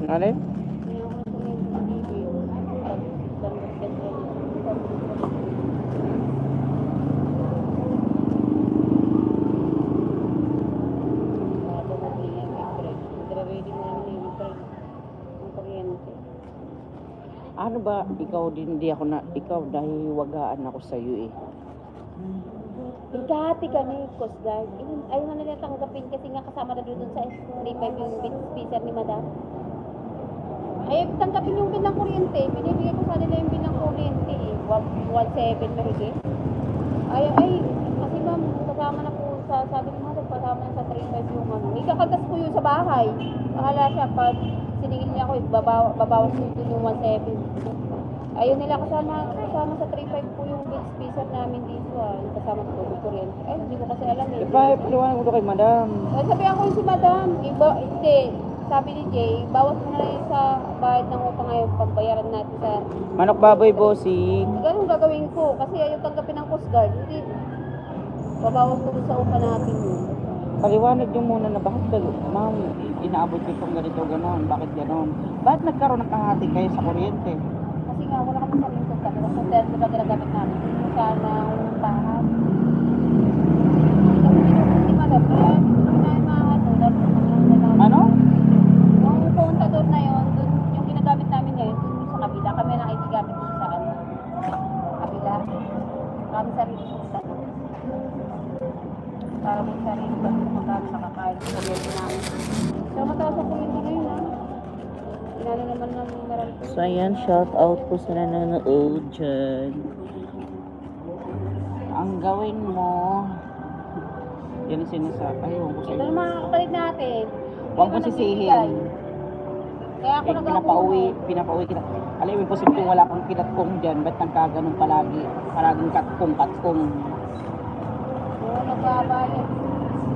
Ano yun? Ano ba, ikaw din, hindi ako na, ikaw dahil wagaan ako sa iyo eh. Hati kami, Coast Guard. Ayaw na nila tanggapin kasi nga kasama na doon sa 3.5 yung speaker ni Madam. Ayaw tanggapin yung bilang kuryente. Binibigay ko sa nila yung bilang kuryente eh. 1.7 mahigit. Ay, kasi ma'am, kasama na po sa, sabi ni Madam, kasama na sa 3.5 yung ano. Ikakaltas po yun sa bahay. Bahala siya, pag siningil niya ako, babawas ko yun yung 1.7. Ayun nila kasama sa 3.5 po yung bed spacer namin dito yung kasama sa tubig kuryente. Ay, hindi ko kasi alam eh. Paliwanag mo to kay madam. Sabihan ko si madam, hindi. Sabi ni Jay, bawas mo na lang sa bayad ng utang ngayon pagbayaran natin sa... Manok baboy bossing. Ganun gagawin ko kasi ayaw tanggapin ng Coast Guard. Hindi, babawas ko sa upa natin yun. Paliwanag nyo muna na bakit ma'am, inaabot nyo itong ganito ganon, bakit ganon? Bakit nagkaroon ng kahati kayo sa kuryente? Kasi nga, wala kami sa lingkod kami. Kasi termo na ginagamit namin. Sana umpahan. Kasi hindi madam, kaya hindi na maano. Ano? Yung kontador na yun, dun, yung ginagamit namin ngayon, dun sa kabila. Kami lang ikigamit dun sa ano, kabila. Kami sarili kontador. Para may sarili ba kung kami nakakain sa kuryente namin. So, mataas ang kuryente ngayon ha. Inano naman ng marami. So ayan, shout out po sa nanonood dyan. Ang gawin mo, yan ang sinasabi. Ayun ko Ito sa'yo. naman mga kapalit natin. Huwag mo sisihin. Kaya ako Pinapauwi kita. Alam mo, posibleng wala kang kinatkong dyan. Ba't nagkaganon palagi? Palaging katkong. Oo, nagbabayad.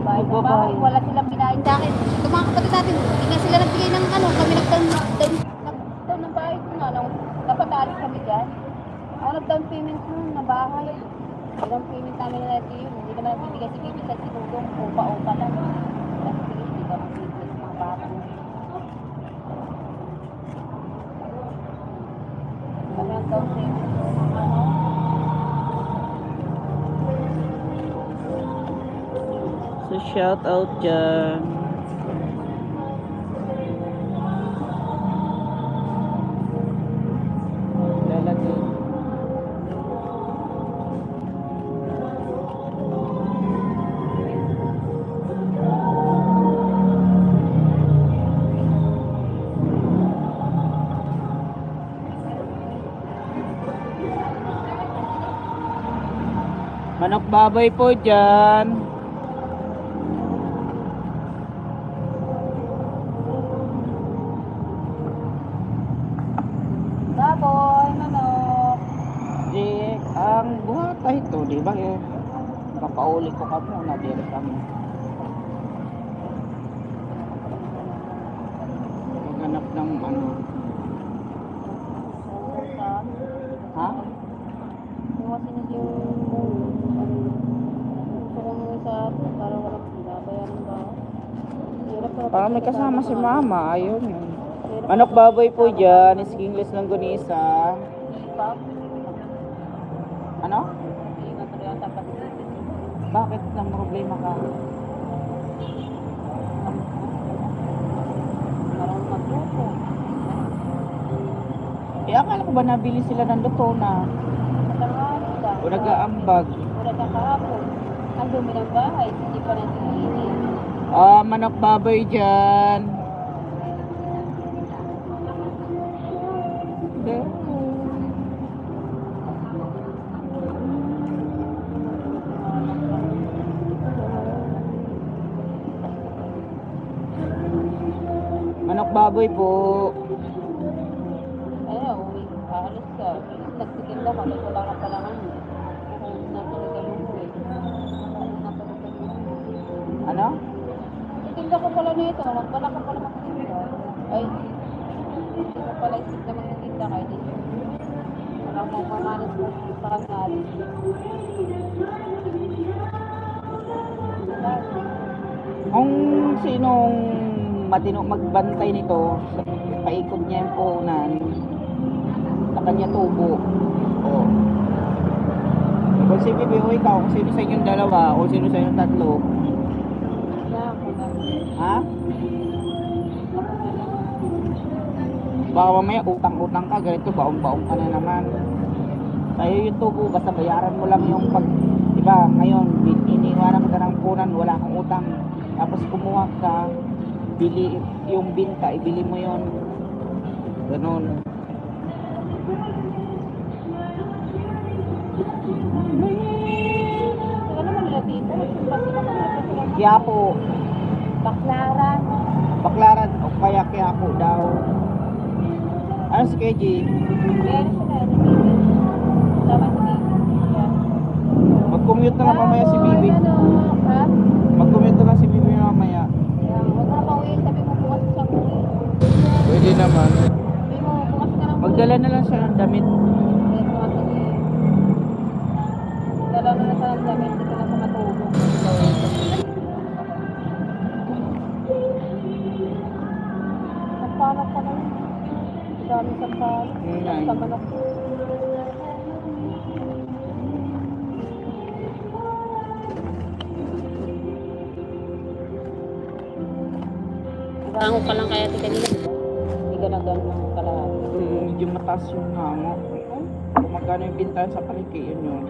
Bayad na bahay. Wala silang binahin sa akin. Ito mga kapatid natin, hindi nga sila nagbigay ng ano. Kami nag-down ng bahay ko nga. Dapat alis kami dyan. Ako nag-down payment nun na bahay. Down payment namin na natin yun. Hindi naman nagbibigay si Bibi sa sinugong. Upa-upa lang. Kasi hindi ka magbibigay sa mga bata. Kami ang down payment nun. Ano? So shout out dyan. Lalagay. Manok baboy po dyan. Baboy, manok. Ang buhata ito, di ba eh? Papauli ko ka muna, dire kami. Maghanap ng ano. Ha? Iwasin niyo yung gusto ko nung sa atin para walang binabayaran ba? Para may kasama si mama, ayun yun. Manok baboy po dyan, skingless ng gunisa. Ano? Bakit nang problema ka? Parang magluto. Akala ko ba nabili sila ng luto na? Matanghali lang. O nag-aambag? Wala na kahapon. Ang dumi ng bahay, hindi pa natin Manok baboy dyan. Manok baboy po. Ayun, uwi. Aalis ka. Nagtitinda ka, may wala ka pala ano. Kung natulog ka yung uwi. Natulog ka yung uwi. Ano? Titinda ko pala nito. Wala ka pala magtitinda. Ay, hindi ko pala isip na magtitinda kayo dito. Wala akong pamalas mo sa kanya. Kung sinong magbantay nito, paikot niya yung puhunan sa kanya tubo. O. Kung si Bibi o ikaw, kung sino sa inyong dalawa o sino sa inyong tatlo, ha? Baka mamaya utang-utang ka, ganito, baong-baong ka na naman. Tayo yung tubo, basta bayaran mo lang yung pag, diba, ngayon, iniwanan ka ng punan, wala kang utang. Tapos kumuha ka, bili yung binta, ibili mo yon. Ganon. Ano naman nila dito? Quiapo. Baklaran. Baklaran o kaya Quiapo daw. Ano si KG? Meron sila. Tama si Bibi. Mag-commute na lang mamaya si Bibi. Ha? Mag-commute na lang si Bibi mamaya. Huwag mo na pauwi. Sabi mo bukas siya uwi. Pwede naman. Sabi mo bukas ka na Magdala na lang siya ng damit. Dala na sa damit. Dito na sa matulog. Sampalok pa na yun. Dami sampalok. Sa manok. Bango ka lang kaya tika nila. Hindi ka na gano'n ng kalahati. Medyo mataas yung hango. Kung magkano yung bintahan sa palengke, yun.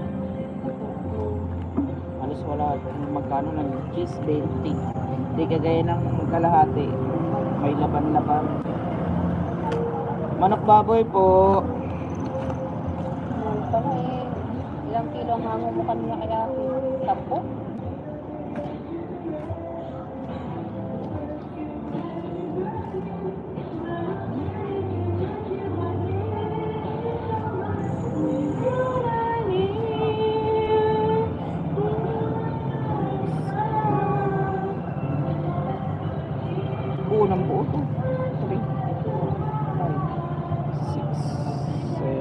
Alas wala kung magkano ng cheese 20. Hindi kagaya ng kalahati. May laban-laban. Manok baboy po. Pala ilang kilo ang hango mo kanina kaya 10? Buo ng buo to. 3, 5, 6, 7, 8,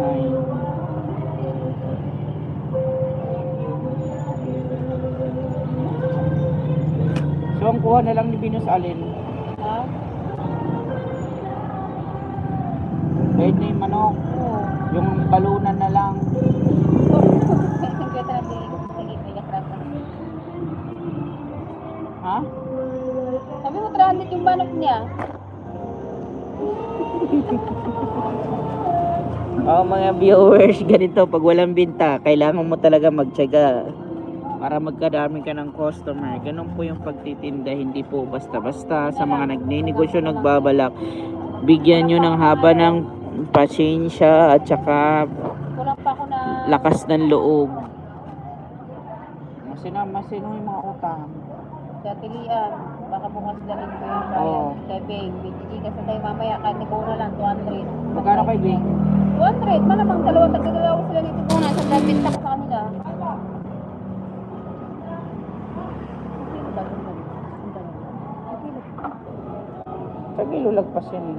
9. So ang kuha na lang ni Venus alin? Ha? Kahit na yung manok. Oo. Yung balunan na lang. Ha? Sabi mo 300 yung banok niya. Mga viewers, ganito pag walang binta, kailangan mo talaga magtiyaga para magkadami ka ng customer. Ganun po yung pagtitinda, hindi po basta-basta. Sa mga nagninegosyo, nagbabalak, bigyan nyo ng haba ng pasensya at saka Kulang pa ako na lakas ng loob. Masino yung mga utang. sa tilian. Baka bukas dalhin ko yung Oo. bayan. Kay Beng. Bigigi ka sa tayo mamaya. Kahit ni Bona lang, 200. Magkano kay Bing? 200. Malamang tagdalawa sila nito Bona. Sa dabinta ko sa kanila. Sa kilo lagpas yan eh.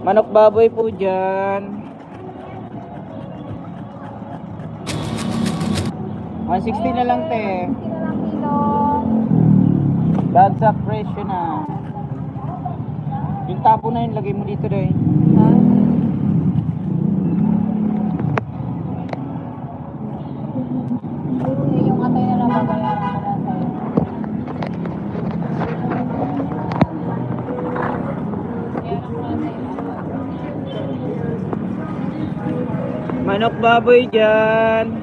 Manok baboy po dyan. 160 na lang te. 60 na lang kilo. Bagsak presyo na. Yung tapo na yun, lagay mo dito dahil. Ha? Yung atay na lang babayaran ko na sa'yo. Bayaran ko na sa'yo. Manok baboy dyan.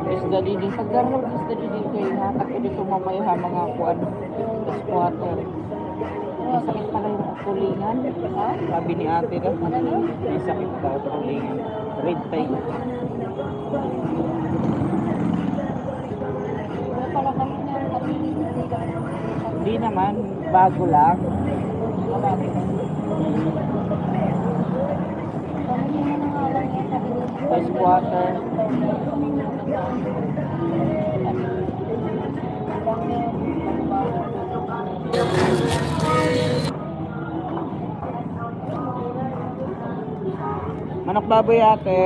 Isda din. Pagdaraw isda din kayo. Hatak ko dito mamaya ha mga kuwan. Squatter. May sakit pala yung tulingan. Ha? Sabi ni ate na. Ano? May sakit daw tulingan. Red tide. Wala pala kami niya. Hindi naman. Bago lang. Kami niya na nga lang yan. sabi niya. Ice water. Manok baboy ate.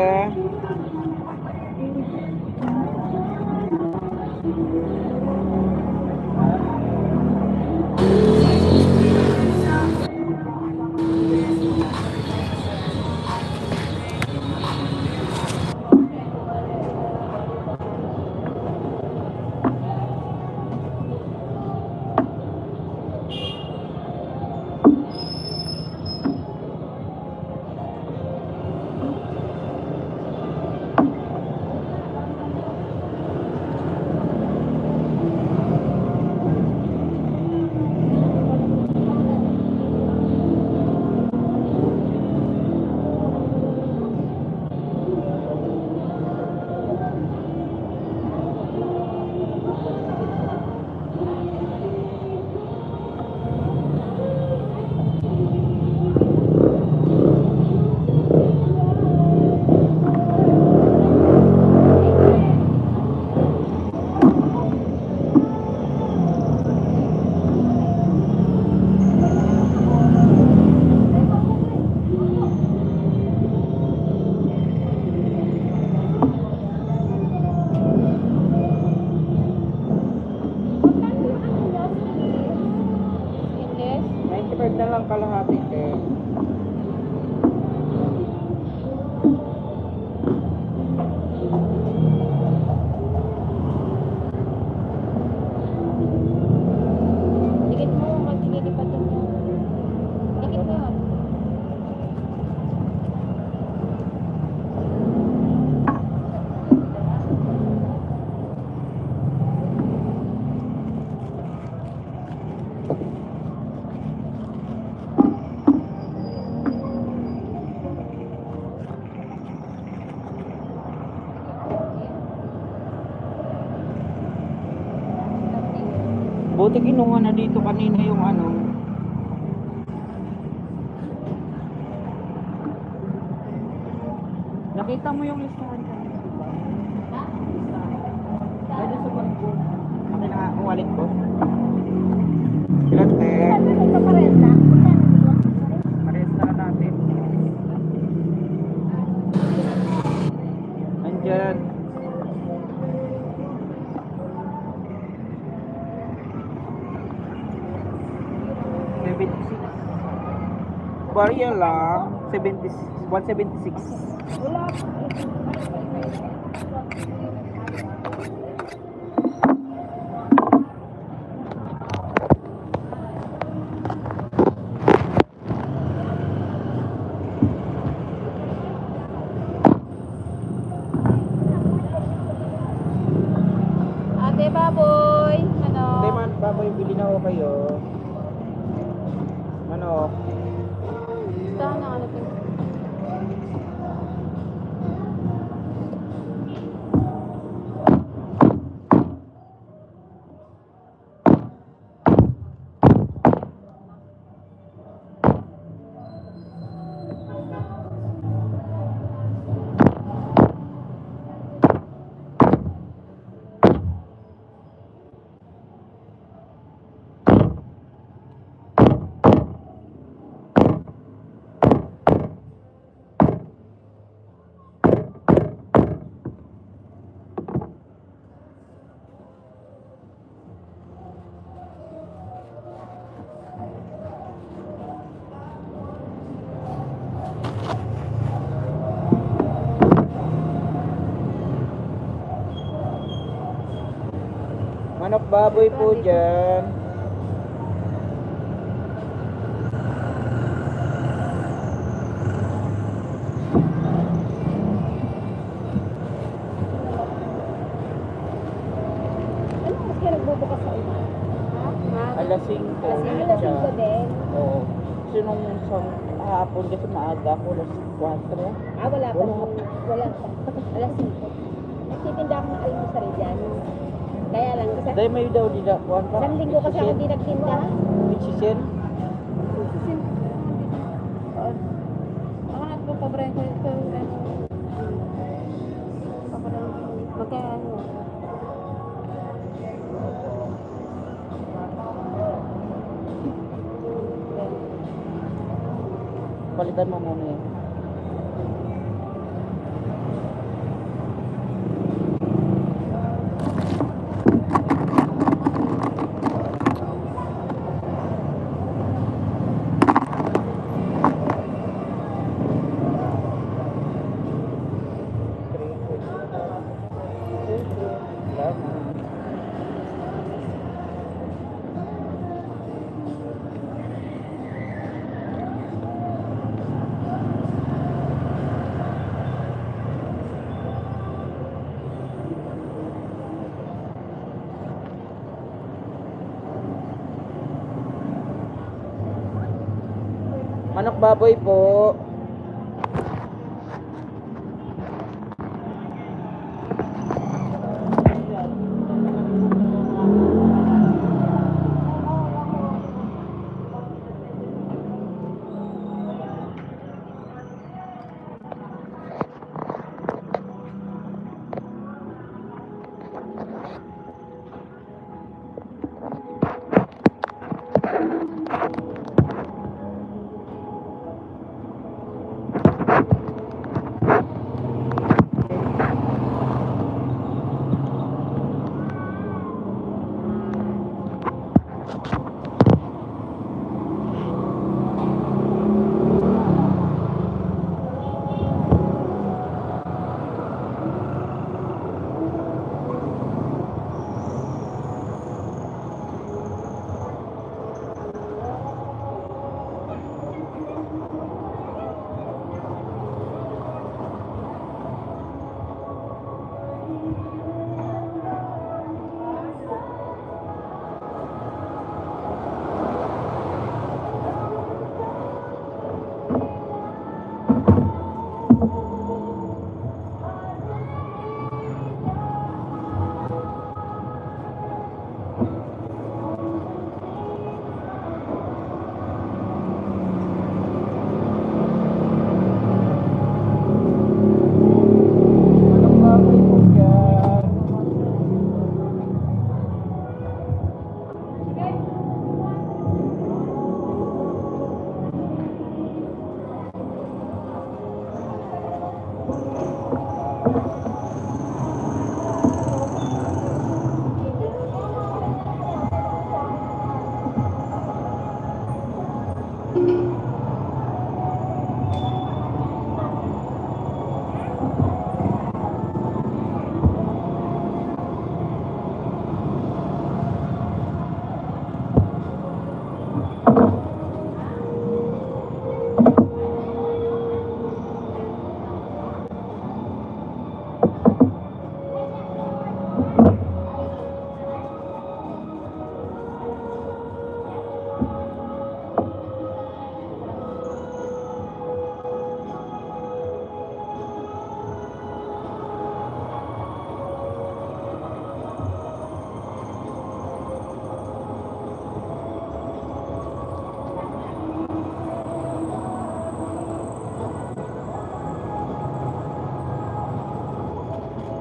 Indes. 95 na lang kalahati eh. Dikit mo, kasi lilipat yun. Dikit mo yun. Buti kinuha na dito kanina yung ano. Nakita mo yung listahan kanina, di ba? Pwede sa bag ko. Akin na ang wallet ko. Ilan te? Ito pa rin na. Parehas na natin. Andyan. Barya lang, 176. Wala. Ate baboy. Ano? Hindi man, baboy, bili na ako kayo. Manok. Saan ang ano to? Manok baboy po dyan. Ano mas kaya nagbubukas sa uma? Ha? Alas 5. Alas 5 din. Oo. Kasi nung sa hapon kasi maaga ako, alas 4. Ah, wala pa. Wala pa. Wala pa. Alas 5. Nagtitinda ako ng almusal dyan. Kaya lang, kasi Dahil may daw di dakuan pa. isang linggo kasi ako di nagtinda. Michichen. Ako nagpapabrayan ko ito. palitan mo muna eh. Manok baboy po. Manok baboy po yan.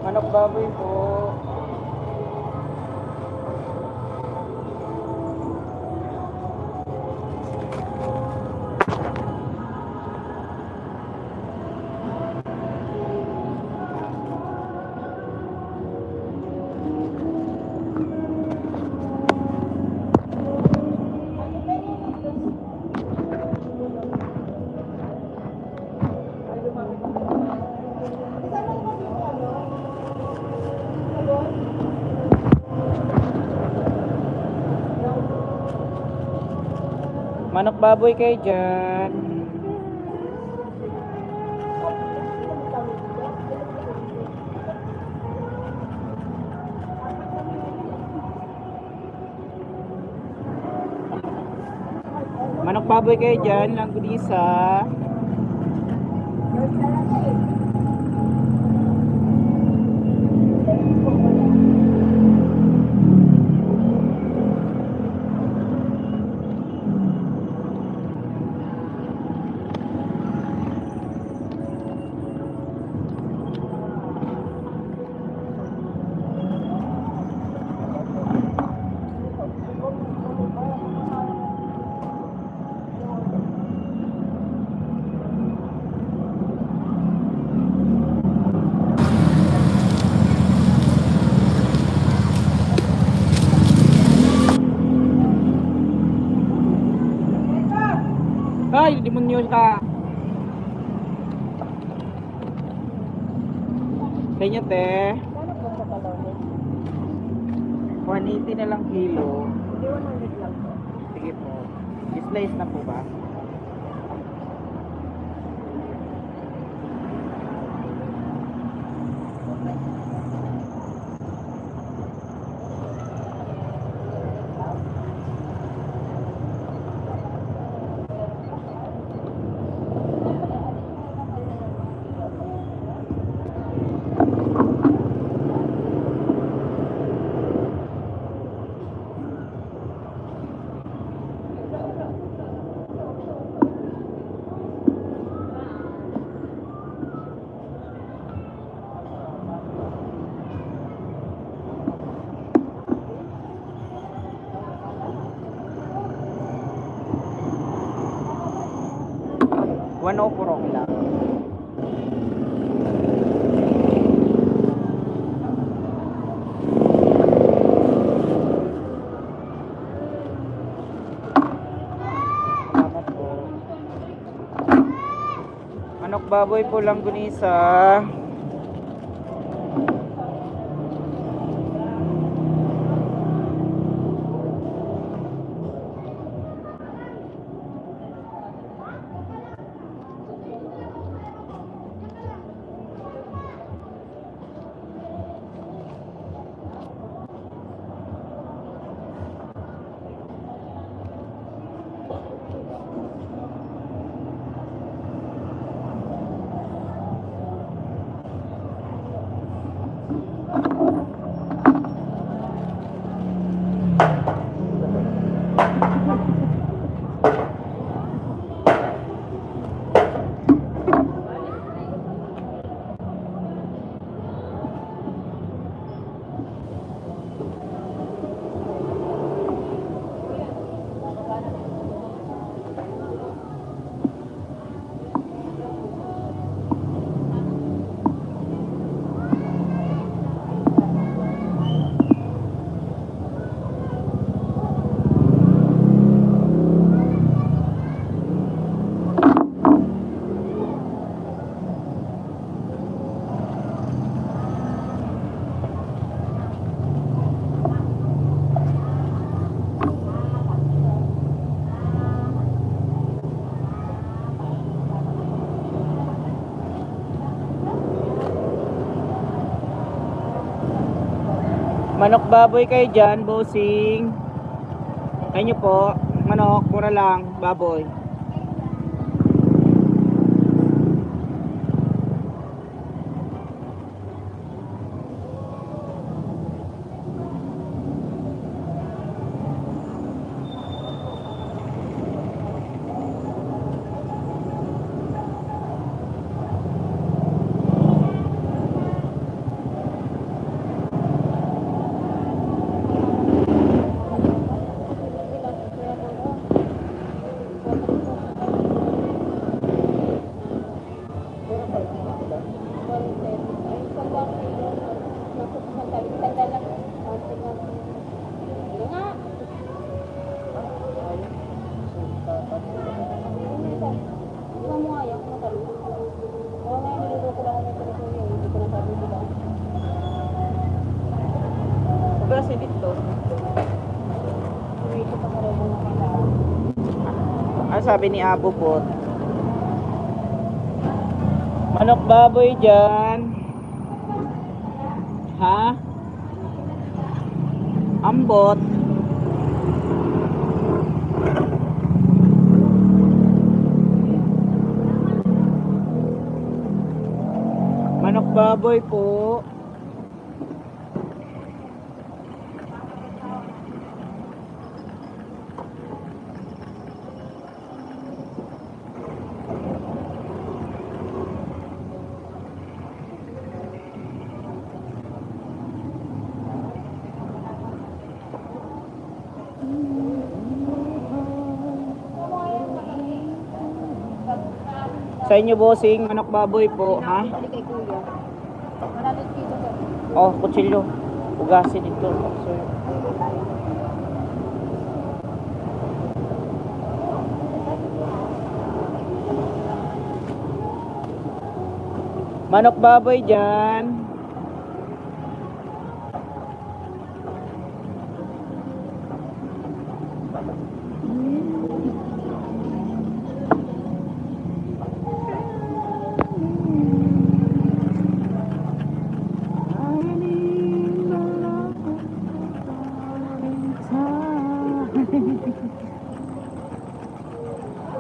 Manok baboy po. Manok baboy kayo dyan. Manok baboy kayo dyan, langgisa. demonyo ka. Sa inyo, te. Kano po sa kalones? 180 na lang kilo. Hindi 100 lang po. Sige po. Slice na po ba? One o puro lang. Salamat po. Manok baboy po lang gunisa. Manok baboy kayo dyan, bossing. Ayun nyo po, manok, mura lang, baboy. Kasi dito. Ano sabi ni Apo po? Manok baboy dyan. Ha? Ambot. Manok baboy po. Sa inyo, bossing, manok baboy po, ha? Kay kuya. 100 kilo sir. Oh, kutsilyo. Ugasin dito. So, Manok baboy dyan.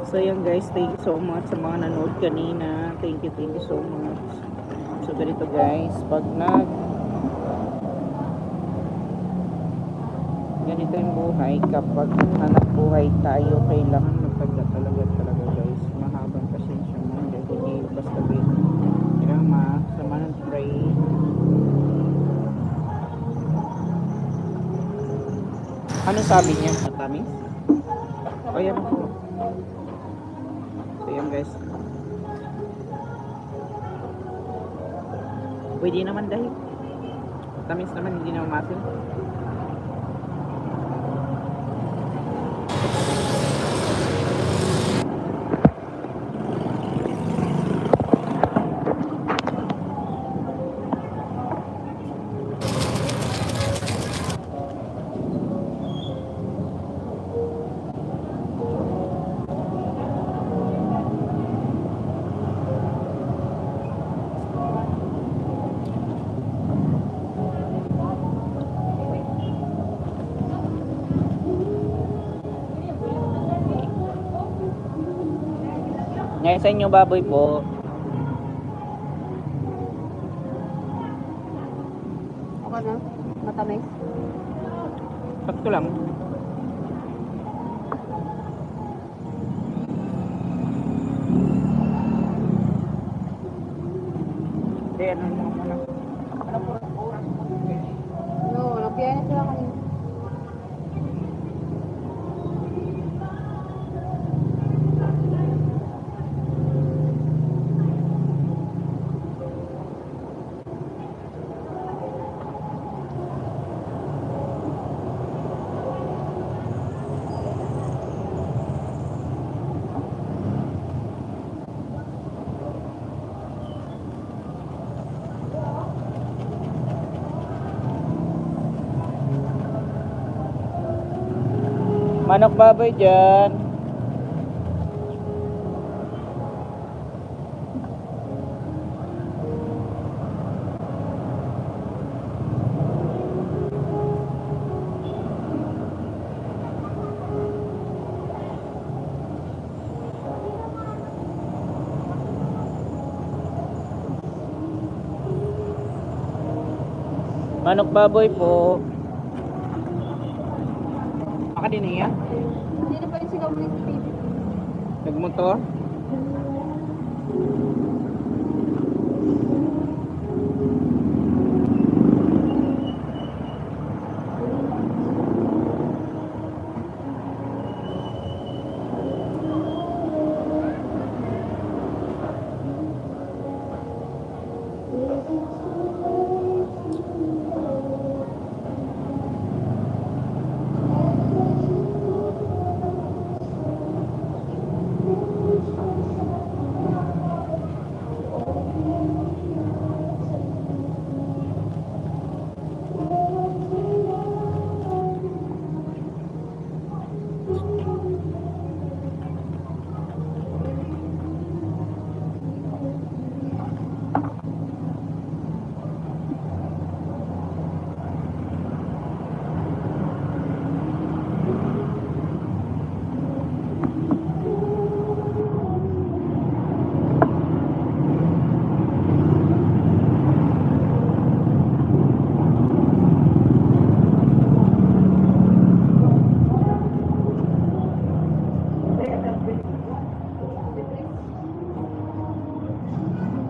So yan guys, thank you so much sa mga nanood kanina. Thank you so much. So ganito guys, pag ganito yung buhay, kapag hanap buhay tayo, kailangan magtagda talaga guys. Mahabang pasensya mo, hindi basta kailangan masama ng pray. Ano sabi niya? Matamis? O yan po. So yan guys. Pwede naman dahil. Tamis naman, hindi na umasin. Ngayon sa inyo baboy po. Okay na? Matamis? Sakto lang. Ano mo muna? Ano po oras po? No, nagbiyahe na sila kanina. Manok baboy dyan. Manok baboy po. Makadin niya? Hindi na pa rin sigaw mo sa baby. Nagmotor?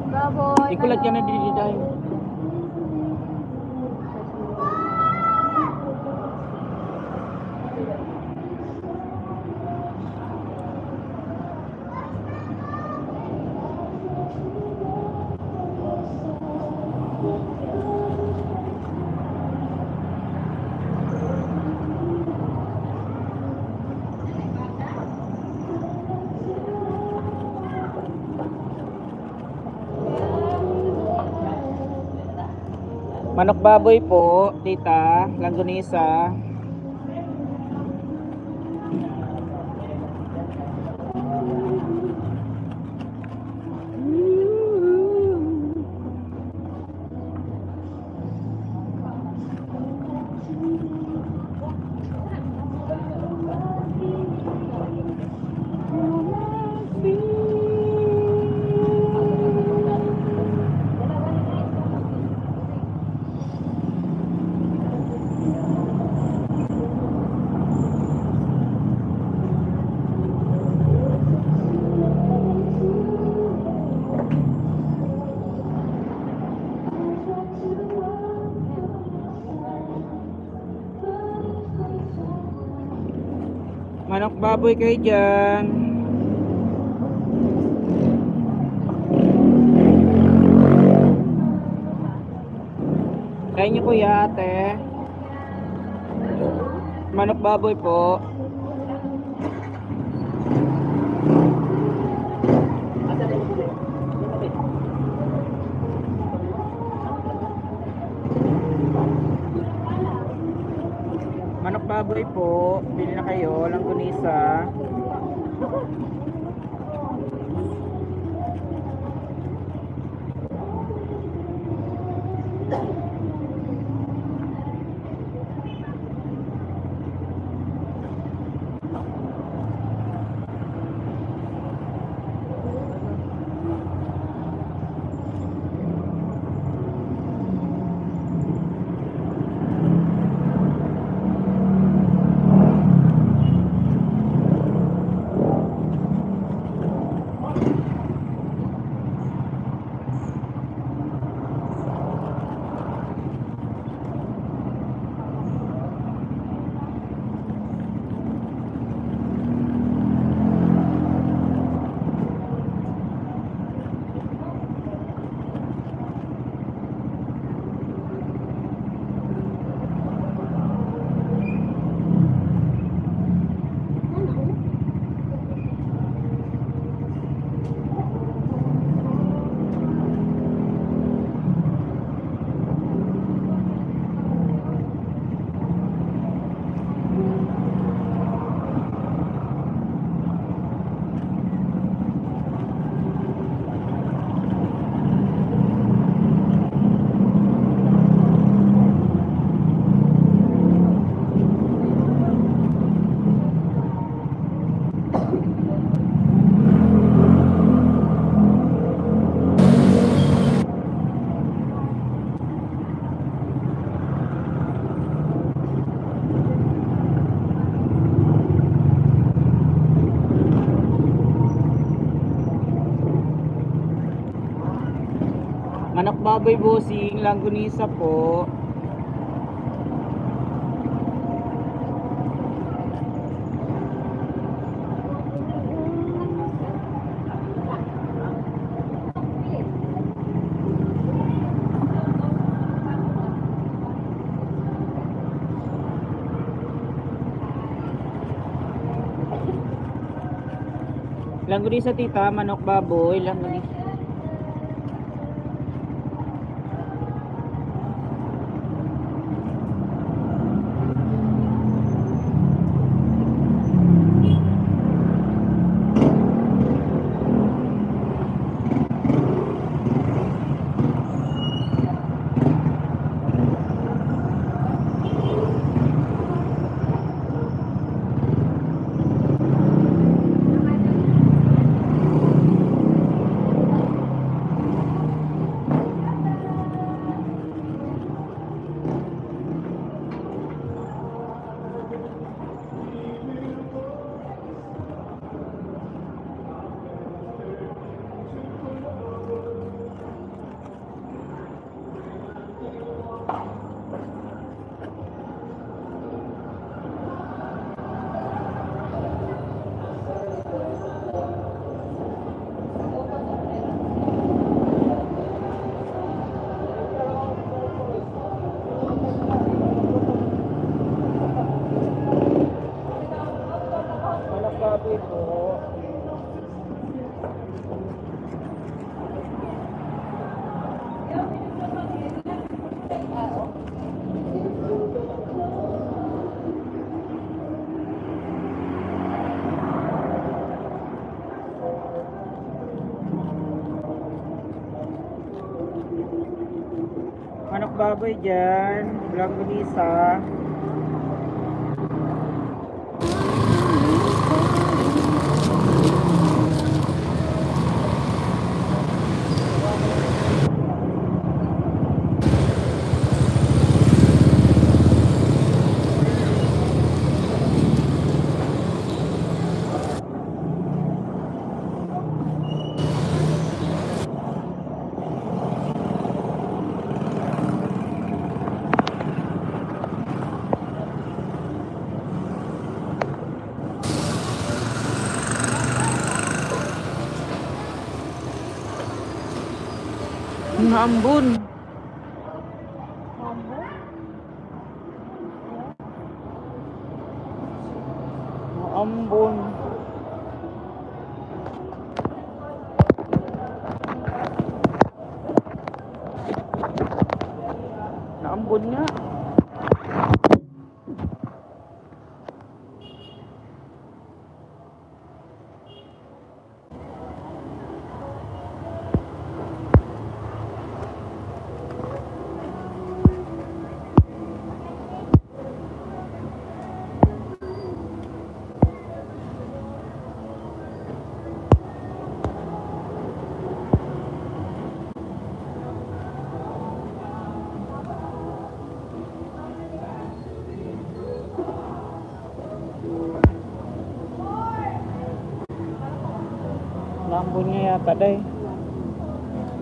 Baboy. Ikulat ka na dito tayo. Manok baboy po, tita, langgonisa. Manok baboy kayo dyan. Kaya nyo kuya ate. Manok baboy po. Manok baboy po. Bili na kayo, langgonisa. Manok baboy bossing, langgonisa po. Langgonisa tita, manok baboy, langgonisa. manok baboy dyan. Langganisa. Ambon. Ambon. Naambon nga. Lambon niya yata day.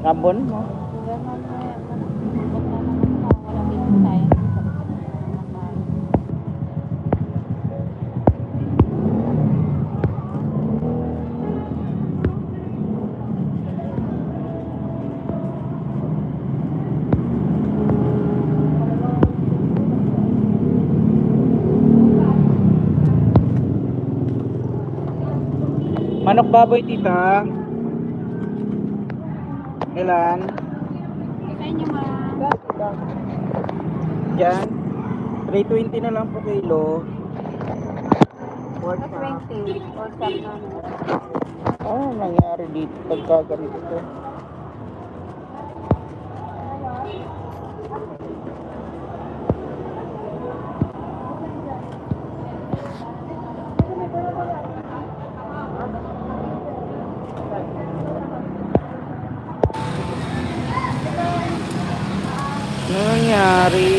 Lambon mo? Manok baboy tita. Ilan? Sa inyo ma. Diyan. 320 na lang po kilo. 20 or some Ano nangyari dito pagka ganito to? Ano nangyari?